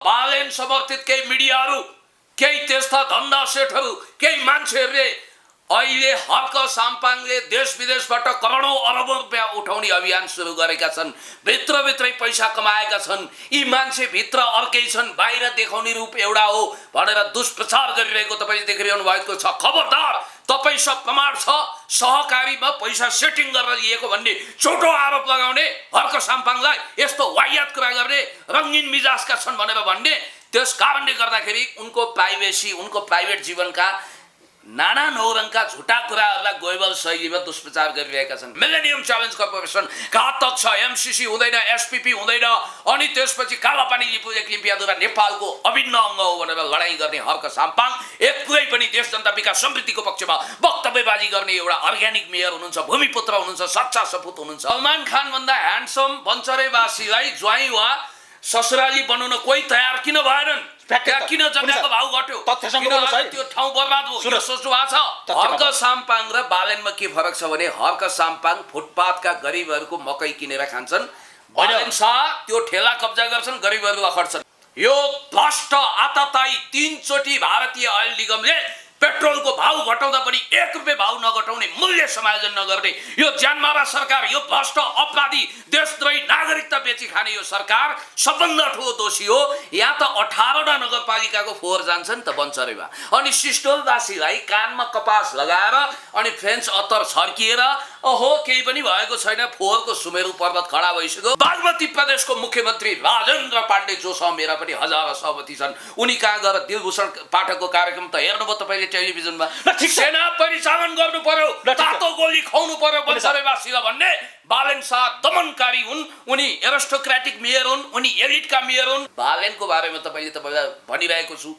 बालेन समर्थित केही मिडियाहरू, केही त्यस्ता धन्दा सेठहरू, केही मान्छेहरूले अहिले हर्क साम्पाङले देश विदेशबाट करोडौं अरबौं रुपैयाँ उठाउने अभियान सुरु गरेका छन्। भित्रभित्रै पैसा कमाएका छन्। यी मान्छे भित्र अर्कै छन्, बाहिर देखाउने रूप एउटा हो भनेर दुष्प्रचार गरिरहेको तपाईले देखिरहनु भएको छ। खबरदार, तपाईसँग प्रमाण छ सहकारीमा पैसा सेटिङ गरेर लिएको भन्ने छोटो आरोप लगाउने, हर्क साम्पाङलाई यस्तो वाहियात कुरा गर्ने, रंगीन मिजाजका छन् भनेर भन्ने, त्यस कारणले गर्दाखेरि उनको प्राइभेसी, उनको प्राइभेट जीवनका नाना नौरङका झुटा कुराहरूलाई गोइबल शैलीमा दुष्प्रचार गरिरहेका छन्। मिलेनियम च्यालेन्ज कर्पोरेसन घातक छ, एमसीसी हुँदैन, एसपीपी हुँदैन, अनि त्यसपछि कालापानी लिम्पियाद्वारा नेपालको अभिन्न अङ्ग हो भनेर लडाईँ गर्ने हर्क साम्पाङ एक्लै पनि देश जनता विकास समृद्धिको पक्षमा वक्तव्यबाजी गर्ने एउटा अर्ग्यानिक मेयर हुनुहुन्छ, भूमिपुत्र हुनुहुन्छ, सच्चा सपुत हुनुहुन्छ। सलमान खान भन्दा ह्यान्डसम बन्चरेवासीलाई ज्वाइँ वा ससुराली बनाउन कोही तयार किन भएनन्? किन जग्गाको भाउ घट्यो? त्यो ठाउँ बर्बाद हो, यो सोच्नु भएको छ। हर्क साम्पाङ र बालेनमा के फरक छ भने हर्क साम्पाङ फुटपाथका गरिबहरूको मकै किनेर खान्छन्, बालेन शाह त्यो ठेला कब्जा गर्छन्, गरिबहरू लखड्छन्। यो भ्रष्ट आतताई 3 चोटि भारतीय ऑयल निगमले पेट्रोलको भाउ घटाउँदा पनि 1 रुपैयाँ भाउ नघटाउने, मूल्य समायोजन नगर्ने यो ज्यानमारा सरकार, यो भ्रष्ट अपराधी देशद्रोही नागरिकता बेची खाने यो सरकार सबभन्दा ठुलो दोषी हो। यहाँ त 18वटा नगरपालिकाको फोहोर जान्छन् त बन्चरेमा, अनि सिस्टोलवासीलाई कानमा कपास लगाएर अनि फ्रेन्च अत्तर छर्किएर अहो केही पनि भएको छैन, फोहोरको सुमेरु पर्वत खडा भइसक्यो। बागमती प्रदेशको मुख्यमन्त्री राजेन्द्र पाण्डे, जोसँग मेरा पनि हजारौं सहमति छन्, उनी कहाँ गएर दिलभूषण पाठकको कार्यक्रम त हेर्नुभयो तपाईले टेलिभिजनमा। सेना परिचालन गर्नु पर्यो, तातो गोली खुवाउनु पर्यो बन्चरेवासीलाई भन्ने बालेन शाह दमनकारी हुन्, उनी एरिस्टोक्रेटिक मेयर हुन्, उनी एलिटका मेयर हुन्। बालेनको बारेमा तपाईलाई भनिरहेको छु,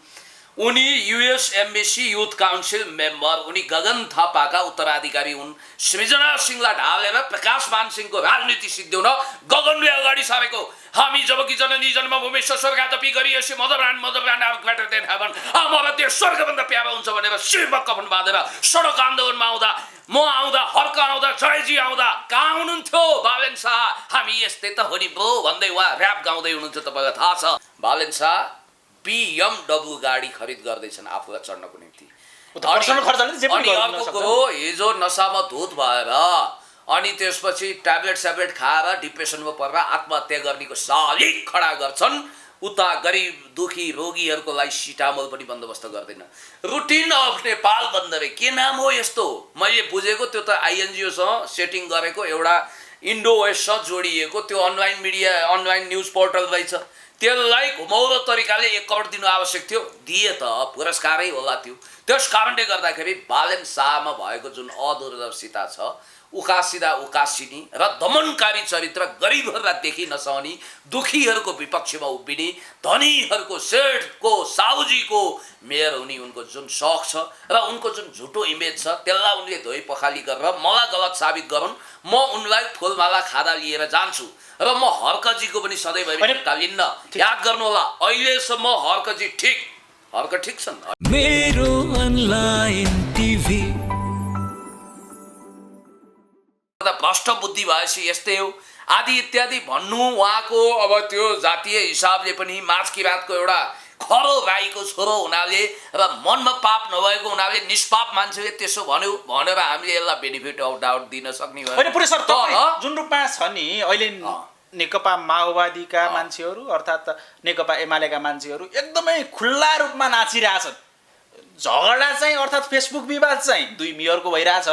उनी US embassy youth council member, उनी गगन थापाका उत्तराधिकारी हुन्। सृजना सिंहलाई ढालेर प्रकाश मान सिंहको राजनीति सिद्ध्याउन गगनले अगाडि सारेको। हामी जबकि जननी जन्मभूमि स्वर्गादपि गरिएपछि motherland are greater than heaven, हाम्रो देश स्वर्गभन्दा प्यारो हुन्छ भनेर शिरमा कफन बाँधेर सडक आन्दोलनमा आउँदा, म आउँदा, हर्क आउँदा, जयजी आउँदा कहाँ हुनुहुन्थ्यो बालेन शाह? हामी यस्तै त हो नि ब्रो भन्दै उहाँ र्याप गाउँदै हुनुहुन्थ्यो। तपाईँलाई थाहा छ बालेन शाह BMW गाडी खरिद गर्दैछन् आफूलाई चढ्नको निम्ति। अनि अर्को कुरो, हिजो नसामा धुत भएर अनि त्यसपछि ट्याब्लेट खाएर डिप्रेसनमा परेर आत्महत्या गर्नेको सालिक खडा गर्छन्। उता गरिब दुखी रोगीहरूको लागि सिटामोल पनि बन्दोबस्त गर्दैन। रुटिन अफ नेपाल बन्दरे के नाम हो यस्तो? मैले बुझेको त्यो त आइएनजिओसँग सेटिङ गरेको एउटा इन्डो वेस्टसँग जोडिएको त्यो online media, online news portal रहेछ। त्यसलाई घुमाउरो तरिकाले 1 करोड दिनु आवश्यक थियो, दिए त पुरस्कारै होला त्यो। त्यस कारणले गर्दाखेरि बालेन शाहमा भएको जुन अदूरदर्शिता छ, उकासिदा उकासिनी र दमनकारी चरित्र, गरिबहरूलाई देखि नसहने, दुखीहरूको विपक्षमा उभिने, धनीहरूको सेठको साउजीको मेयर हुने उनको जुन शौक छ र उनको जुन झुटो इमेज छ, त्यसलाई उनले धोइ पखाली गरेर मलाई गलत साबित गरून्, म उनलाई फुलमाला खादा लिएर जान्छु र म हर्कजीको पनि सधैँभरि फिर्ता लिन्न। याद गर्नु होला, अहिलेसम्म हर्कजी ठिक, हर्क ठिक छन्। मेरो अनलाइन टिभी भ्रष्ट बुद्धि भएपछि यस्तै हो आदि इत्यादि भन्नु। उहाँको अब त्यो जातीय हिसाबले पनि माछ किरातको एउटा खरो राईको छोरो हुनाले र मनमा पाप नभएको हुनाले निष्पाप मान्छेले त्यसो भन्यो भनेर हामीले यसलाई बेनिफिट अफ डाउट दिन सक्ने भयो। होइन पुरै सर, जुन रूपमा छ नि अहिले नेकपा माओवादीका मान्छेहरू अर्थात् नेकपा एमालेका मान्छेहरू एकदमै खुल्ला रूपमा नाचिरहेछन्। झगडा चाहिँ अर्थात् फेसबुक विवाद चाहिँ 2 मेयरको भइरहेछ,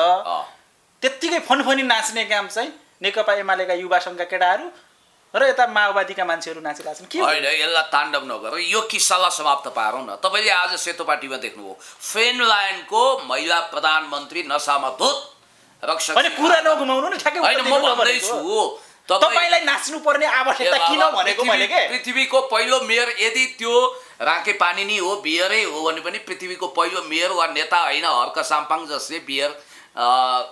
त्यत्तिकै फनफनी नाच्ने काम चाहिँ नेकपा एमालेका युवा सङ्घका केटाहरू र यता माओवादीका मान्छेहरू नाचिरहेछन्। के होइन, यसलाई ताण्डव नगर, यो किस्सालाई समाप्त पारौँ न। तपाईँले आज सेतोपाटीमा देख्नुभयो फिनल्यान्डको महिला प्रधानमन्त्री नसामा धुत रक्षक। होइन कुरा नघुमाउनु नि, ठ्याक्कै होइन म भन्दैछु तपाईलाई नाच्नु पर्ने आवश्यकता किन भनेको मैले के? पृथ्वीको पहिलो मेयर यदि त्यो राके पानिनी हो, बियरै हो भने पनि पृथ्वीको पहिलो मेयर वा नेता होइन हर्क साम्पाङ जसले बियर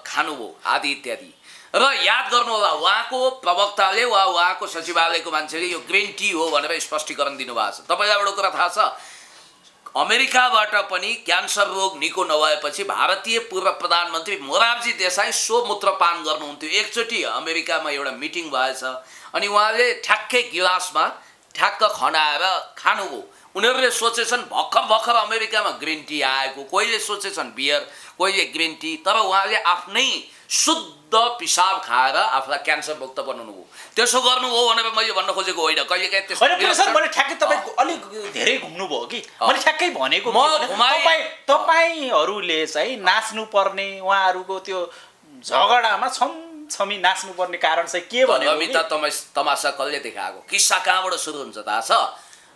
खानुभयो आदि इत्यादि। र याद गर्नु होला, उहाँको प्रवक्ताले वा उहाँको सचिवालयको मान्छेले यो ग्रिन टी हो भनेर स्पष्टीकरण दिनुभएको छ। तपाईँलाई एउटा कुरा थाहा छ, अमेरिकाबाट पनि क्यान्सर रोग निको नभएपछि भारतीय पूर्व प्रधानमन्त्री मोरारजी देसाई सोमूत्रपान गर्नुहुन्थ्यो। एकचोटि अमेरिकामा एउटा मिटिङ भएछ अनि उहाँले ठ्याक्कै गिलासमा ठ्याक्क खनाएर खानुभयो। उनीहरूले सोचेछन् भर्खर अमेरिकामा ग्रिन टी आएको, कोहीले सोचेछन् बियर, कोहीले ग्रिन टी, तर उहाँले आफ्नै शुद्ध पिसाब खाएर आफूलाई क्यान्सर मुक्त बनाउनु भयो। त्यसो गर्नु हो भनेर मैले भन्न खोजेको होइन, कहिलेकाहीँ त्यसो होइन सर, मैले ठ्याक्कै तपाईँ अलिक धेरै घुम्नुभयो कि मैले ठ्याक्कै भनेको तपाईँहरूले चाहिँ नाच्नुपर्ने, उहाँहरूको त्यो झगडामा छमी नाच्नुपर्ने कारण चाहिँ के भने तमासा कसले देखाएको किस्सा कहाँबाट सुरु हुन्छ थाहा छ?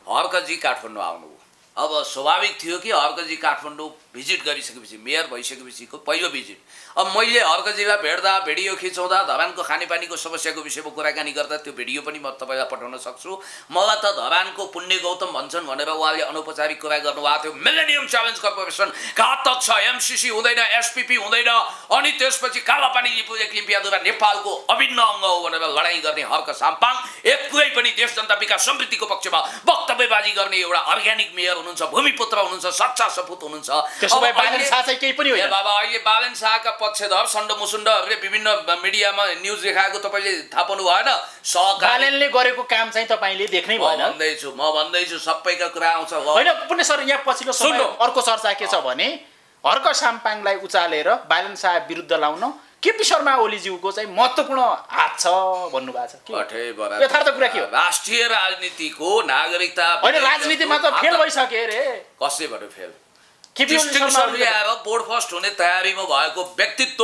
हर्कजी काठमाडौँ आउनुभयो। अब स्वाभाविक थियो कि हर्कजी काठमाडौँ भिजिट गरिसकेपछि, मेयर भइसकेपछिको पहिलो भिजिट। अब मैले हर्कजीलाई भेट्दा, भिडियो खिचाउँदा, धरानको खानेपानीको समस्याको विषयमा कुराकानी गर्दा त्यो भिडियो पनि म तपाईँलाई पठाउन सक्छु। मलाई त धरानको पुण्य गौतम भन्छन् भनेर उहाँले अनौपचारिक कुरा गर्नुभएको थियो। मिलेनियम च्यालेन्ज कर्पोरेसन घातक छ, एमसिसी हुँदैन, एसपिपी हुँदैन, अनि त्यसपछि कालापानी लिम्पियाद्वारा नेपालको अभिन्न अङ्ग हो भनेर लडाइँ गर्ने हर्क साम्पाङ एक्लै पनि देश जनता विकास समृद्धिको पक्षमा वक्तव्यबाजी गर्ने एउटा अर्ग्यानिक मेयर हुनुहुन्छ, भूमिपुत्र हुनुहुन्छ, सच्चा सपुत हुनुहुन्छ। बाबा अहिले बालन शाहका पक्षधर सण्ड मुसुण्डहरूले विभिन्न मिडियामा न्युज देखाएको तपाईँले थाहा पाउनु भएन? बालनले गरेको काम चाहिँ तपाईँले देख्नै भएन। म भन्दैछु सबैका कुरा आउँछ। होइन पुण्य सर, यहाँ पछिल्लो समय अर्को चर्चा के छ भने हर्क साम्पाङलाई उचालेर बालन शाह विरुद्ध लाउन केपी शर्मा ओलीज्यूको चाहिँ महत्त्वपूर्ण हात छ भन्नुभएको छ। यथार्थ कुरा के हो? राष्ट्रिय राजनीतिको नागरिकता होइन, राजनीतिमा त फेल भइसक्यो रे। कसले भन्यो फेल? डिस्टिङसन ल्याएर बोर्ड फर्स्ट हुने तयारीमा भएको व्यक्तित्व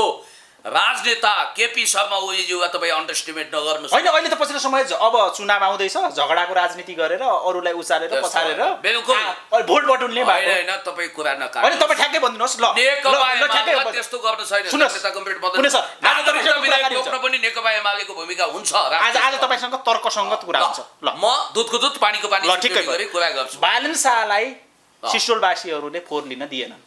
राजनेता केपी शर्मा ओलीज्यूलाई तपाईँ अन्डरस्टिमेट नगर्नुहोस्। होइन, अहिले त पछिल्लो समय अब चुनाव आउँदैछ, झगडाको राजनीति गरेर अरूलाई उचालेर पछारेर बिल्कुल भोट बटुल्ने भएको। होइन तपाईँ कुरा नकाट्नु। होइन तपाईँ ठ्याक्कै भनिदिनुहोस्। ल त्यस्तो गर्नु छैन। पनि नेकपा एमालेको भूमिका हुन्छ। आज तपाईँसँग तर्कसङ्गत कुरा हुन्छ। ल म दुधको दुध पानीको पानी गरी कुरा गर्छु। बालन शाहलाई सिस्टोलवासीहरूले फोहोर लिन दिएनन्,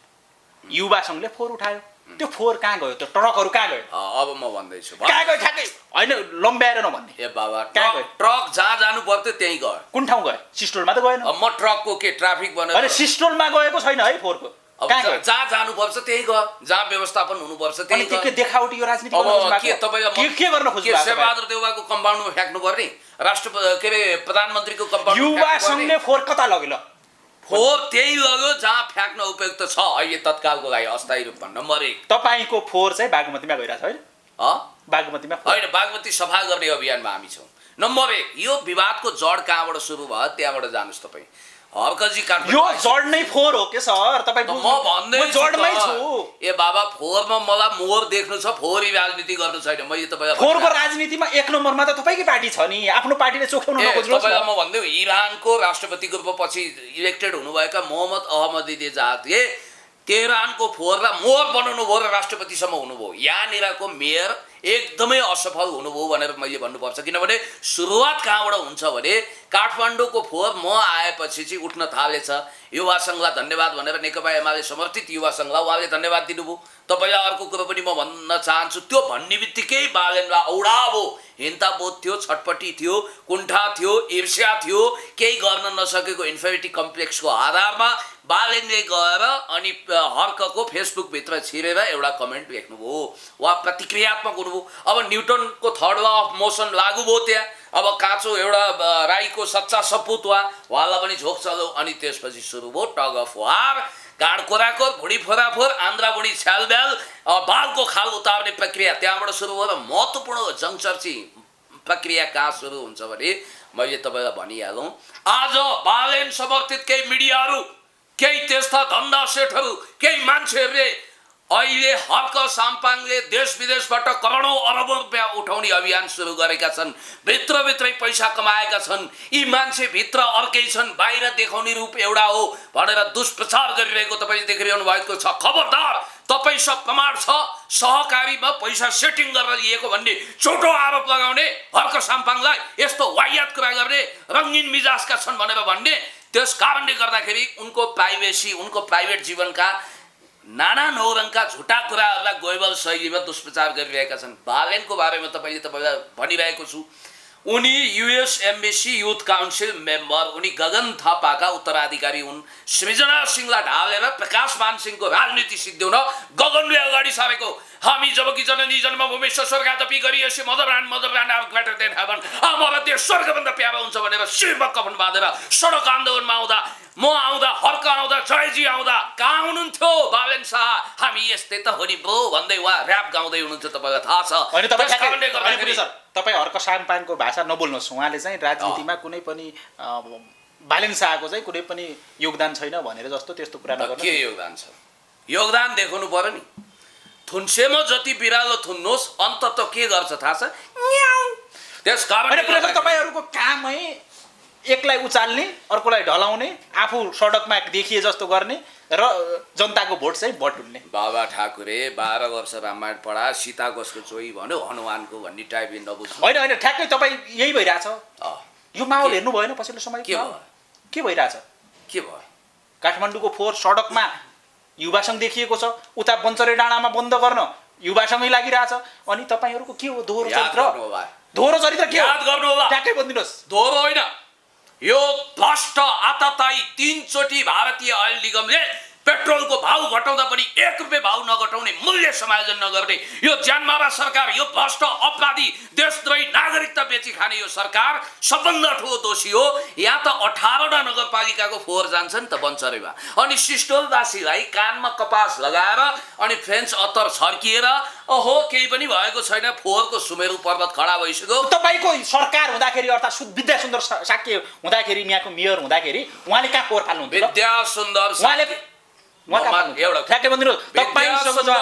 युवा सङ्घले फोहोर उठायो। त्यो फोहोर कहाँ गयो? त्यो ट्रकहरू कहाँ गयो? अब म भन्दैछु कहाँ गयो ठ्याक्कै। होइन लम्ब्याएर नभन्ने। ए बाबा, कहाँ गयो? ट्रक जहाँ जानु पर्थ्यो त्यहीँ गयो। कुन ठाउँ गयो? सिस्टोलमा त गएन। म ट्रकको के ट्राफिक बनाएर? होइन सिस्टोलमा गएको छैन है फोहोरको। कहाँ गयो? जहाँ जानुपर्छ त्यहीँ गयो, जहाँ व्यवस्थापन हुनुपर्छ त्यहीँ गयो। के देखावटी यो राजनीति के गर्न खोज्नु? शेरबहादुर देउवाको कम्पाउन्डमा फ्याँक्नु पर्ने? राष्ट्रपति के अरे प्रधानमन्त्रीको कम्पाउन्ड? युवा सङ्घले फोहोर कता लग्यो? ल फोहोर त्यही लग्यो जहाँ फ्याँक्न उपयुक्त छ अहिले तत्कालको लागि, अस्थायी रूपमा। नम्बर 1 तपाईँको फोहोर चाहिँ बागमतीमा गइरहेछ होइन? बागमतीमा होइन, बागमती सफा गर्ने अभियानमा हामी छौँ। नम्बर 1 यो विवादको जड कहाँबाट सुरु भयो त्यहाँबाट जानुहोस् तपाईँ। हर्कजी काठमाडौँ यो जड नै फोहोर हो के सर? तपाईँ म भन्दैछु जडमै छु। ए बाबा, फोहोरमा मलाई मोहर देख्नु छ, फोहोरी राजनीति गर्नु छैन। मैले तपाईँलाई फोहोरको राजनीतिमा 1 नम्बरमा त तपाईँकै पार्टी छ नि, आफ्नो पार्टीले चोख्याउन नखोज्नुहोस्। तपाईँलाई म भन्दै इरानको राष्ट्रपतिको रूपमा पछि इलेक्टेड हुनुभएका मोहम्मद अहमदिनेजादले तेहरानको फोहोरलाई मोहर बनाउनु भयो र राष्ट्रपतिसम्म हुनुभयो। यहाँनिरको मेयर एकदमै असफल हुनुभयो भनेर मैले भन्नुपर्छ। किनभने सुरुवात कहाँबाट हुन्छ भने काठमाडौँको फोहोर म आएपछि चाहिँ उठ्न थालेछ। युवा सङ्घलाई धन्यवाद भनेर नेकपा एमाले समर्थित युवा सङ्घलाई उहाँले धन्यवाद दिनुभयो। तपाईँलाई अर्को कुरो पनि म भन्न चाहन्छु, त्यो भन्ने बित्तिकै बालनलाई औडाव हो, हिंताबोध थियो, छटपट्टि थियो, कुण्ठा थियो, ईर्ष्या थियो, केही गर्न नसकेको इन्फेरिटी कम्प्लेक्सको आधारमा बालनले गएर अनि हर्कको फेसबुकभित्र छिरेर एउटा कमेन्ट लेख्नुभयो। उहाँ प्रतिक्रियात्मक हुनुभयो। अब न्युटनको थर्ड ल अफ मोसन लागु भयो त्यहाँ। अब काँचो एउटा राईको सच्चा सपुत उहाँलाई पनि झोक चल्यो। अनि त्यसपछि सुरु भयो टग अफ वार, गाड कोराकोर, भुँडी फोराफोर, आन्द्रा बुढी छ्यालब्याल, बालको खाल उतार्ने प्रक्रिया त्यहाँबाट सुरु भयो। र महत्त्वपूर्ण जङचर्ची प्रक्रिया कहाँ सुरु हुन्छ भने मैले तपाईँलाई भनिहालौँ, आज बालन समर्थित केही मिडियाहरू, केही त्यस्ता धन्दा सेठहरू, केही मान्छेहरूले अहिले हर्क साम्पाङले देश विदेशबाट करोडौँ अरबौँ रुपियाँ उठाउने अभियान सुरु गरेका छन्। भित्रभित्रै पैसा कमाएका छन्। यी मान्छे भित्र अर्कै छन्, बाहिर देखाउने रूप एउटा हो भनेर दुष्प्रचार गरिरहेको तपाईँले देखिरहनु भएको छ। खबरदार, तपाईसँग प्रमाण छ सहकारीमा पैसा सेटिङ गरेर लिएको भन्ने छोटो आरोप लगाउने, हर्क साम्पाङलाई यस्तो वाहियात कुरा गर्ने, रङ्गीन मिजाजका छन् भनेर भन्ने, त्यस कारणले गर्दाखेरि उनको प्राइभेसी, उनको प्राइभेट जीवनका नाना नौरङका झुटा कुराहरूलाई गोइबल शैलीमा दुष्प्रचार गरिरहेका छन्। बालनको बारेमा तपाईँलाई भनिरहेको छु, उनी US embassy youth council member, उनी गगन थापाका उत्तराधिकारी हुन्। सृजना सिंहलाई ढालेर प्रकाश मान सिंहको राजनीति सिद्ध्याउन गगनले अगाडि सारेको। हामी जबकि जननी जन्मभूमि स्वर्गादपि गरिएपछि मदररान आर ग्रेटर देन हेभन, हाम्रो देश स्वर्गभन्दा प्यारो हुन्छ भनेर शिरमा कफन बाँधेर सडक आन्दोलनमा आउँदा, म आउँदा, हर्क आउँदा, जयजी आउँदा कहाँ हुनुहुन्थ्यो बालेन शाह? हामी यस्तै त हो नि ब्रो भन्दै उहाँ ऱ्याप गाउँदै हुनुहुन्थ्यो, तपाईँलाई थाहा छ। तपाईँ हर्क साङपाङको भाषा नबोल्नुहोस्। उहाँले चाहिँ राजनीतिमा कुनै पनि बालेन शाहको चाहिँ कुनै पनि योगदान छैन भनेर जस्तो त्यस्तो कुरा नगर्नु। के योगदान छ? योगदान देखाउनु पर्यो नि। थुन्सेमा जति बिरालो थुन्नुहोस्, अन्त त के गर्छ थाहा छ? त्यस कारणले तपाईँहरूको कामै एकलाई उचाल्ने, अर्कोलाई ढलाउने, आफू सडकमा देखिए जस्तो गर्ने र जनताको भोट चाहिँ बटुल्ने। बाबा ठाकुरे 12 वर्ष रामायण पढा, सीता कसको चोही भन्यो, हनुमानको भन्ने टाइप नबुझ्नु। होइन ठ्याक्कै तपाईँ यही भइरहेछ। यो माहौल हेर्नु भएन पछिल्लो समय के भइरहेछ? के भयो? काठमाडौँको फोहोर सडकमा युवासँग देखिएको छ, उता बन्चरे डाँडामा बन्द गर्न युवासँगै लागिरहेछ। अनि तपाईँहरूको के हो दोहोरो चरित्र? दोहोरो चरित्र के हो? याद गर्नु होला। ट्याक्कै भनिदिनुहोस्। दोहोरो होइन, यो भ्रष्ट आततायी 3 चोटि भारतीय ऑयल निगमले पेट्रोलको भाउ घटाउँदा पनि 1 रुपैयाँ भाउ नघटाउने, मूल्य समायोजन नगर्ने यो ज्यानमारा सरकार, यो भ्रष्ट अपराधी देशद्रोही नागरिकता बेची खाने यो सरकार सबभन्दा ठुलो दोषी हो। यहाँ त 18वटा नगरपालिकाको फोहोर जान्छ नि त बन्चरेमा। अनि सिस्टोलवासीलाई कानमा कपास लगाएर अनि फ्रेन्च अत्तर छर्किएर ओहो केही पनि भएको छैन, फोहोरको सुमेरु पर्वत खडा भइसक्यो। तपाईँको सरकार हुँदाखेरि अर्थात् विद्यासुन्दर साक्य हुँदाखेरि, यहाँको मेयर हुँदाखेरि उहाँले कहाँ फोहोर फाल्नुहुन्थ्यो? विद्यासुन्दर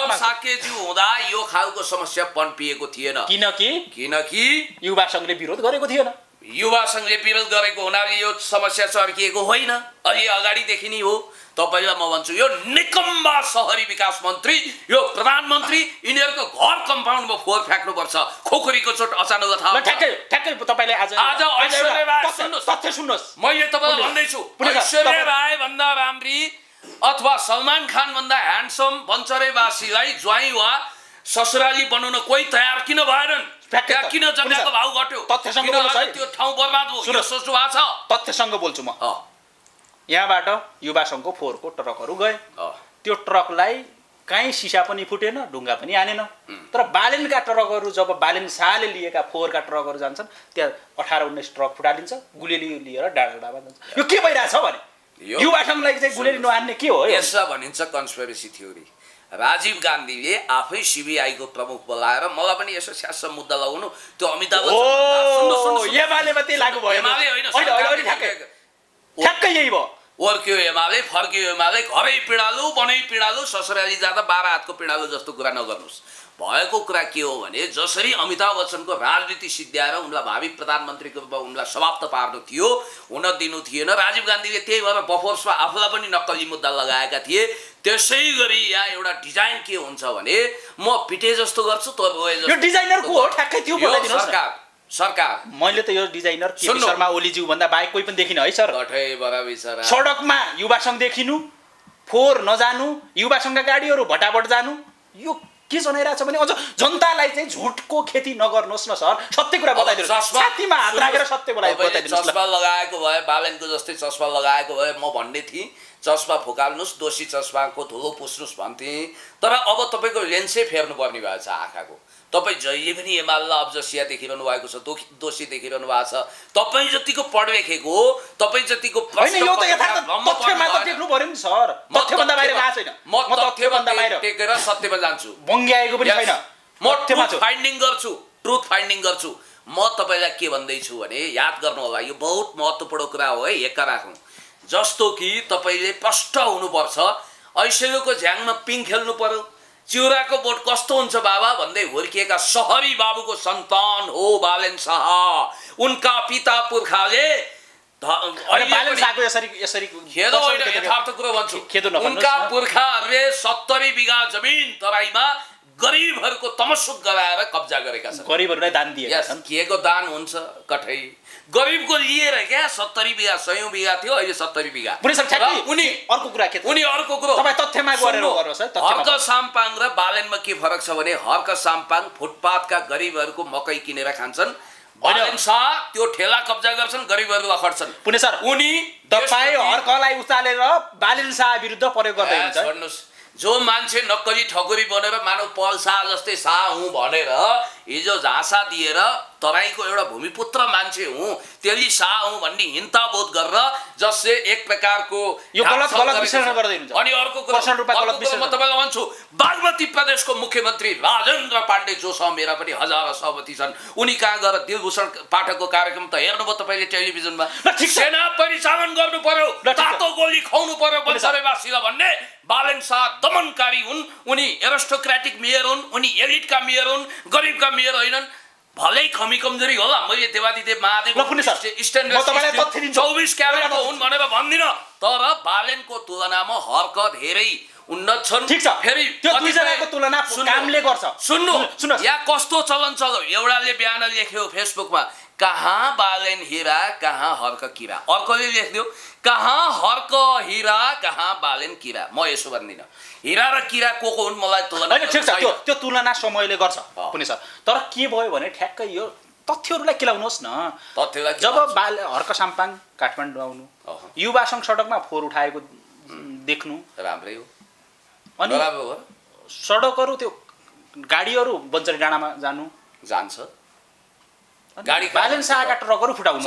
साक्यज्यू हुँदा यो खालको समस्या पनपिएको थिएन। किनकि युवा संघले विरोध गरेको थिएन। युवा संघले विरोध गरेको हुनाले यो समस्या चर्किएको होइन, अलि अगाडिदेखि नै हो। तपाईँलाई म भन्छु, यो निकम्बा शहरी विकास मन्त्री, यो प्रधानमन्त्री, यिनीहरूको घर कम्पाउन्डमा फोहोर फ्याँक्नुपर्छ। खोखरीको चोट अचानक थाहा। ठ्याक्कै तपाईँले आज ऐश्वर्या राय तथ्य सुन्नुहोस्। मैले तपाईँलाई भन्दैछु, ऐश्वर्या राय भन्दा राम्री अथवा सलमान खान भन्दा ह्यान्डसम बन्चरेवासीलाई ज्वाइँ वा ससुराली बनाउन कोही तयार किन भएनन्? त्यहाँ किन जग्गाको भाउ घट्यो? त्यो ठाउँ बर्बाद हो, यो सोच्नु भएको छ? तथ्यसँग बोल्छु म। यहाँबाट युवा सङ्घको फोहोरको ट्रकहरू गए, त्यो ट्रकलाई काहीँ सिसा पनि फुटेन, ढुङ्गा पनि हानेन। तर बालेनका ट्रकहरू, जब बालेन शाहले लिएका फोहोरका ट्रकहरू जान्छन्, त्यहाँ 18-19 ट्रक फुटालिन्छ, गुलेली लिएर डाँडामा जान्छ। यो के भइरहेछ भने युवा सङ्घलाई चाहिँ गुलेली नहान्ने के हो? यसलाई भनिन्छ कन्स्पिरेसी थ्योरी। राजीव गान्धीले आफै सीबीआईको प्रमुख बोलाएर मलाई पनि यसो स्यास मुद्दा लगाउनु, त्यो अमिताभ बच्चन एमालेमा त्यही लागू भयो। ठ्याक्कै यही भयो। वर्क्यो एमाले, फर्क्यो एमाले, घरै पिँडालु बनै पिँडालु, ससुराली जाँदा 12 हातको पिँडालु जस्तो कुरा नगर्नुहोस्। भएको कुरा के हो भने जसरी अमिताभ बच्चनको राजनीति सिद्ध्याएर उनलाई भावी प्रधानमन्त्रीको रूपमा उनलाई समाप्त पार्नु थियो, हुन दिनु थिएन। राजीव गान्धीले त्यही भएर बफोर्समा आफूलाई पनि नक्कली मुद्दा लगाएका थिए। त्यसै गरी यहाँ एउटा डिजाइन के हुन्छ भने म पिटे जस्तो गर्छु, तँ रोए जस्तो। यो डिजाइनर को हो? ठ्याक्कै त्यो बताइदिनुहोस्। सरकार। मैले त यो डिजाइनर के शर्मा ओलीज्यू भन्दा बाहेक कोही पनि देखिन है सर। सडकमा युवा सङ्घ देखिनु, फोहोर नजानु, युवा सङ्घका गाडीहरू भटाभट जानु, यो के जनाइरहेछ भने अझ जनतालाई चाहिँ झुटको खेती नगर्नुहोस् न सर, सत्य कुरा बताइदिनुहोस्। छातीमा हात राखेर सत्य बताइदिनुहोस्। चस्मा लगाएको भए, बालेनको जस्तै चस्मा लगाएको भए म भन्ने थिएँ चस्मा फुकाल्नुहोस्, दोषी चस्माको धुलो पुस्नुहोस् भन्थेँ। तर अब तपाईँको लेन्सै फेर्नु पर्ने भएको छ आँखाको। तपाईँ जहिले पनि एमालेलाई अब्जसिया देखिरहनु भएको छ, दोषी देखिरहनु भएको छ। तपाईँ जतिको पढलेखेको, तपाईँ जतिको टेकेर सत्यमा जान्छु, ट्रुथ फाइन्डिङ गर्छु। म तपाईँलाई के भन्दैछु भने याद गर्नु होला, यो बहुत महत्त्वपूर्ण कुरा हो है, हेक्का राखौँ। जस्तो कि तपाईँले प्रष्ट हुनुपर्छ, ऐश्वर्यको झ्याङमा पिङ खेल्नु पर्यो। चिउराको बोट कस्तो हुन्छ बाबा भन्दै हुर्किएका सहरी बाबुको सन्तान हो बालेन शाह। उनका पिता पुर्खाले यथार्थ कुरो भन्छु, उनका पुर्खाहरूले 70 बिघा जमिन तराईमा गरिबहरूको तमसुक गराएर कब्जा गरेका छन्। गरिबहरूलाई दान दिएका छन्। के को दान हुन्छ कठै? गरिबको लिएर क्या 70 बिघा 100 बिघा थियो, अहिले 70 बिघा। उनी अर्को कुरा के? उनी अर्को कुरा तपाईँ तथ्यमा गरेर गर्नुहोस् है। हर्क साम्पाङ र बालेनमा के फरक छ भने हर्क साम्पाङ फुटपाथका गरिबहरूको मकै किनेर खान्छन्, बालेन शाह त्यो ठेला कब्जा गर्छन्, गरिबहरू अखड्छन्। पुणे सर, उनी तपाईँ हर्कलाई उचालेर बालेन शाह विरुद्ध प्रयोग गर्दै हुनुहुन्छ। छोड्नुहोस्, जो मान्छे नक्कली ठकुरी बनेर मानव पल शाह जस्तै शाह हुँ भनेर हिजो झाँसा दिएर तराईको एउटा भूमिपुत्र मान्छे हुँ, त्यसले शाह हुँ भन्ने हिन्ताबोध गरेर जसले एक प्रकारको यो गलत विश्लेषण गर्दै हुनुहुन्छ। अनि अर्को कुरा म तपाईँलाई भन्छु, बागमती प्रदेशको मुख्यमन्त्री राजेन्द्र पाण्डे जोसँग मेरा पनि हजारौं सहमति छन्। उनी कहाँ गएर दिलभूषण पाठकको कार्यक्रम त हेर्नुभयो तपाईँले टेलिभिजनमा। सेना परिचालन गर्नु पर्यो, तातो गोली खुवाउनु पर्यो बन्सरेवासीलाई भन्ने बालेन शाह दमनकारी हुन्। उनी एरिस्टोक्रेटिक मेयर हुन्, उनी एलिटका मेयर हुन्, गरिबका मेयर होइनन्। भलै कमी कमजोरी होला, मैले देवादिदेव महादेव 24 क्यारेटको हुन् भनेर भन्दिनँ, तर बालेनको तुलनामा हर्क धेरै उन्नत छन्। ठीक छ, फेरि त्यो दुईजनाको तुलना कामले गर्छ। सुन्नु यहाँ कस्तो चलन चल्यो, एउटाले बिहान लेख्यो फेसबुकमा, कहाँ बालेन हिरा कहाँ हर्क किरा, अर्कोले लेख्दियो कहाँ हर्क हिरा कहाँ बालेन किरा। म यसो भन्दिनँ, हिरा र किरा को हुन् मलाई तुलना होइन। ठिक छ, त्यो तुलना समयले गर्छ पुणे सर, तर के भयो भने ठ्याक्कै यो तथ्यहरूलाई केलाउनुहोस् न। जब हर्क साम्पाङ काठमाडौँ आउनु, युवा सङ्घ सडकमा फोहोर उठाएको देख्नु राम्रै हो, अनि सडकहरू त्यो गाडीहरू बन्चरी डाँडामा जान्छ, गाडी बालेन शाहका ट्रकहरू फुटाउनु,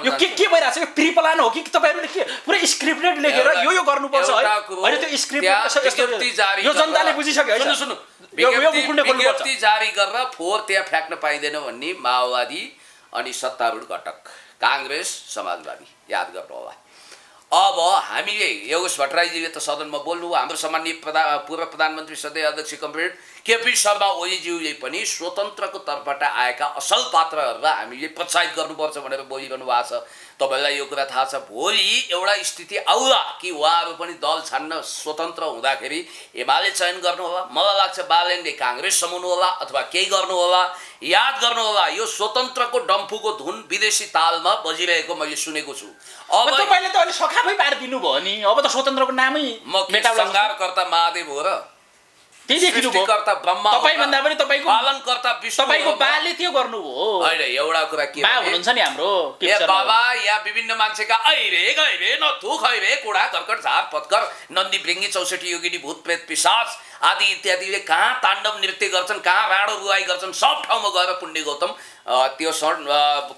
यो के भइरहेछ? यो प्री प्लान हो कि तपाईँहरूले के पुरै स्क्रिप्टेड लेखेर यो गर्नुपर्छ है? होइन, त्यो स्क्रिप्ट यो जनताले बुझिसक्यो है। सुन्नु, विज्ञप्ति जारी गरेर फोहोर त्यहाँ फ्याँक्न पाइँदैन भन्ने माओवादी अनि सत्तारूढ घटक काङ्ग्रेस समाजवादी याद गर्नु होला। अब हामीले योगेश भट्टराईजीले त सदनमा बोल्नु, हाम्रो सामान्य पूर्व प्रधानमन्त्री सदस्य अध्यक्ष कमरेड केपी शर्मा ओलीज्यूले पनि स्वतन्त्रको तर्फबाट आएका असल पात्रहरूलाई हामीले प्रोत्साहित गर्नुपर्छ भनेर बोलिरहनु भएको छ। तपाईँलाई यो कुरा थाहा छ, भोलि एउटा स्थिति आउला कि उहाँहरू पनि दल छान्न स्वतन्त्र हुँदाखेरि एमाले चयन गर्नु होला। मलाई लाग्छ बालेनले काङ्ग्रेस समाउनु होला अथवा केही गर्नु होला। याद गर्नु होला, यो स्वतन्त्रको डम्फुको धुन विदेशी तालमा बजिरहेको मैले सुनेको छु। अब तपाईँले त अलि सखाफै पारिदिनु भयो नि, अब त स्वतन्त्रको नामै सङ्घारकर्ता महादेव हो र सृष्टिकर्ता ब्रह्मा, तपाईभन्दा पनि तपाईँको पालनकर्ता विष्णु, तपाईँको बाले त्यो गर्नुभयो होइन। एउटा कुरा के बा हुनुहुन्छ नि हाम्रो बाबा, या विभिन्न मान्छेका ऐरे गैरे नथु खैरे कुडा कर्कट झार पत्कर नन्दी भृङ्गी 64 योगिनी भूत प्रेत पिशाच आदि इत्यादिले कहाँ ताण्डव नृत्य गर्छन्, कहाँ राडो रुवाई गर्छन्, सब ठाउँमा गएर पुण्य गौतम त्यो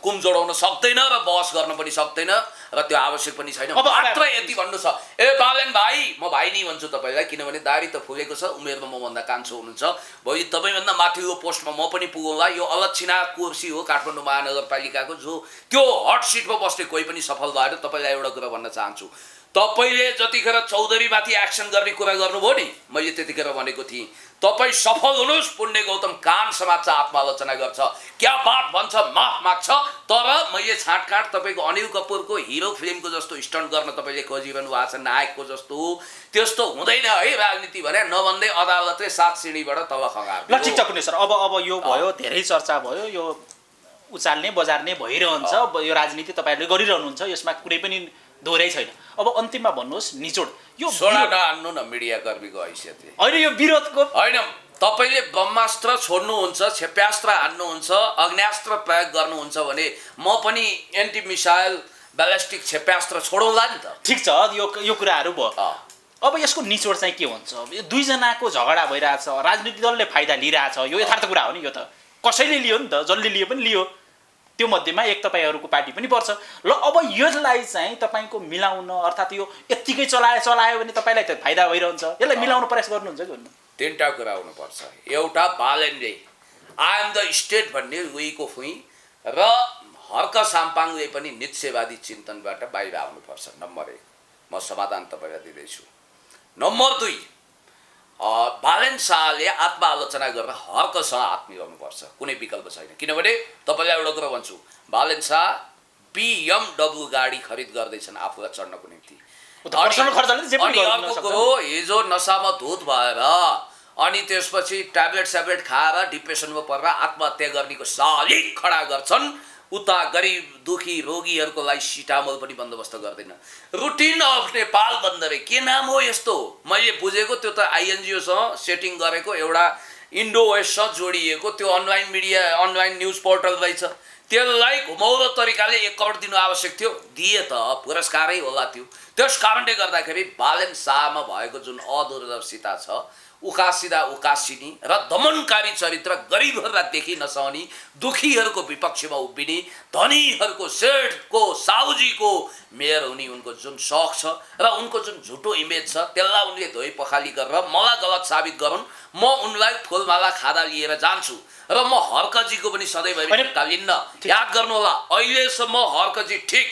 कुम जोडाउन सक्दैन र बहस गर्न पनि सक्दैन र त्यो आवश्यक पनि छैन। मात्र यति भन्नु छ, ए बालेन भाइ, म भाइ नै भन्छु तपाईँलाई, किनभने दारी त फुलेको छ, उमेरमा मभन्दा कान्छो हुनुहुन्छ, भोलि तपाईँभन्दा माथिल्लो पोस्टमा म पनि पुगौँला। यो अलक्षिणा कुर्सी हो काठमाडौँ महानगरपालिकाको, जो त्यो हट सिटमा बस्ने कोही पनि सफल भएर। तपाईँलाई एउटा कुरा भन्न चाहन्छु, तपाईँले जतिखेर चौधरीमाथि एक्सन गर्ने कुरा गर्नुभयो नि, मैले त्यतिखेर भनेको थिएँ तपाईँ सफल हुनुहोस्। पुण्य गौतम कान समाज आत्मालोचना गर्छ, क्या बात भन्छ, माफ माग्छ, तर मैले छाँटकाँट तपाईँको अनिल कपुरको हिरो फिल्मको जस्तो स्टन्ट गर्न तपाईँले खोजिरहनु भएको छ, नायकको जस्तो, त्यस्तो हुँदैन है राजनीति भने। नभन्दै अदालतले 7 सिँढीबाट तल खगार। ल ठिक छ पुण्य सर, अब यो भयो, धेरै चर्चा भयो, यो उचाल्ने बजार्ने भइरहन्छ, यो राजनीति तपाईँहरूले गरिरहनुहुन्छ, यसमा कुनै पनि दोहोऱ्याइ छैन। अब अन्तिममा भन्नुहोस् निचोड, यो सोडा नहान्नु न मिडिया कर्मीको हैसियतले। होइन, यो विरोधको होइन, तपाईँले ब्रह्मास्त्र छोड्नुहुन्छ, क्षेप्यास्त्र हान्नुहुन्छ, अग्न्यास्त्र प्रयोग गर्नुहुन्छ भने म पनि एन्टी मिसाइल ब्यालिस्टिक क्षेप्यास्त्र छोडौँला नि त। ठिक छ, यो कुराहरू भयो। अब यसको निचोड चाहिँ के हुन्छ? यो दुईजनाको झगडा भइरहेछ, राजनीतिक दलले फाइदा लिइरहेछ, यो यथार्थ कुरा हो नि। यो त कसैले लियो नि त, जसले लियो पनि लियो, त्यो मध्येमा एक तपाईँहरूको पार्टी पनि पर्छ। ल अब यसलाई चाहिँ तपाईँको मिलाउन, अर्थात् यो यत्तिकै चलायो भने तपाईँलाई त फाइदा भइरहन्छ, यसलाई मिलाउन प्रयास गर्नुहुन्छ कि भन्नु? 3टा कुरा हुनुपर्छ। एउटा, बालेनले आई एम द स्टेट भन्ने रुईको फुई र हर्क साम्पाङले पनि निश्चयवादी चिन्तनबाट बाहिर आउनुपर्छ। नम्बर 1 म समाधान तपाईँलाई दिँदैछु। नम्बर 2, बालेन शाहले आत्मआलोचना गरेर हर्कसँग हात मिलाउनुपर्छ, कुनै विकल्प छैन। किनभने तपाईँलाई एउटा कुरा भन्छु, बालेन शाह BMW गाडी खरिद गर्दैछन् आफूलाई चढ्नको निम्ति। अनि अर्को कुरो, हिजो नसामा धुत भएर अनि त्यसपछि ट्याब्लेट खाएर डिप्रेसनमा परेर आत्महत्या गर्नेको सालिक खडा गर्छन्। उता गरिब दुखी रोगीहरूको लागि सिटामोल पनि बन्दोबस्त गर्दैन। रुटिन अफ नेपाल बन्द रे, के नाम हो यस्तो? मैले बुझेको त्यो त INGOसँग सेटिङ गरेको एउटा इन्डो वेस्टसँग जोडिएको त्यो online media, online news portal रहेछ। त्यसलाई घुमाउरो तरिकाले 1 करोड दिनु आवश्यक थियो, दिए त पुरस्कारै होला त्यो। त्यस कारणले गर्दाखेरि बालेन शाहमा भएको जुन अदूरदर्शिता छ, उकासिदा उकासिनी र दमनकारी चरित्र, गरिबहरूलाई देखि नसहने, दुखीहरूको विपक्षमा उभिने, धनीहरूको सेठको साउजीको मेयर हुने उनको जुन शौक छ र उनको जुन झुटो इमेज छ, त्यसलाई उनले धोइ पखाली गरेर मलाई गलत साबित गरून्, म उनलाई फुलमाला खादा लिएर जान्छु र म हर्कजीको पनि सधैँभरि टिक्का लिन्न। याद गर्नुहोला, अहिलेसम्म हर्कजी ठिक